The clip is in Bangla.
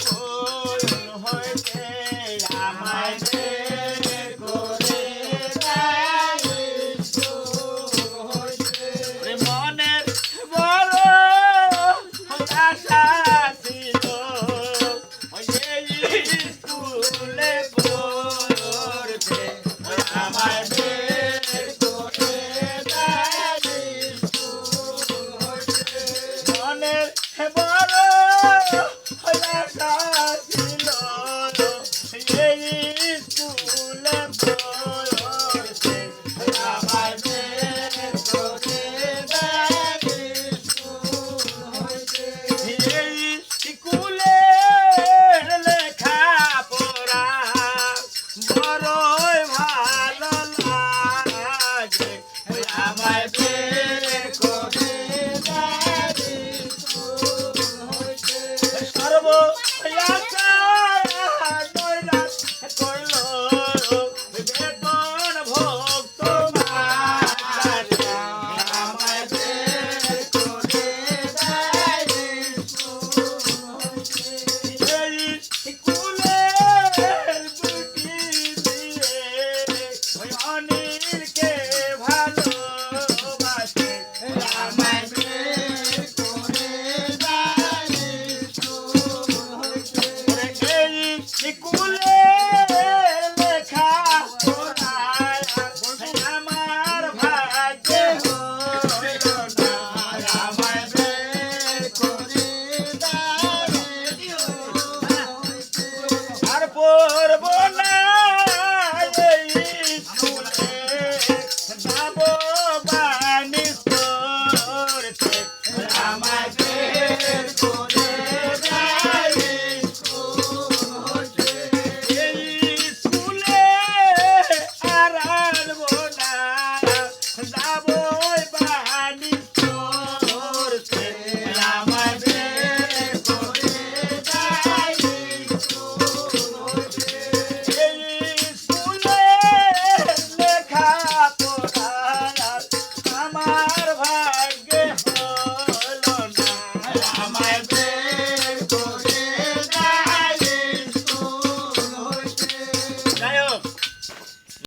স্কুল হইতে আমায় বের করে দেয় স্কুল হইতে। মনের বড় আশা ছিল এই স্কুলে পড়তে, আমায় বের করে দেয় স্কুল হইতে। মনের বড় আশা ছিল এই স্কুলে পড়তে, আমায় বের করে দেয় স্কুল হইতে। এই স্কুলে লেখাপড়া বড়ই ভালো লাগে, আমায় বের করে দেয় স্কুল হইতে। সর্ব আশা নৈরাশ কইল বেতন ভক্ত আমায় বের করে দেয় স্কুল হইতে। এই স্কুলের দুটি দিয়ে ওই অনিলকে ভালোবাসে, আমায় বের করে দেয় স্কুল হইতে। এই স্কুলে লেখা পড়ায় আমার ভাগ্যে হইল না, আমায় বের করে দেয় স্কুল হইতে। আর পড়ব না এই স্কুলে, যাব বাণিজ্য করতে, আমায় বের করে দেয় স্কুল হইতে। এই স্কুলে আর আসব না, যাব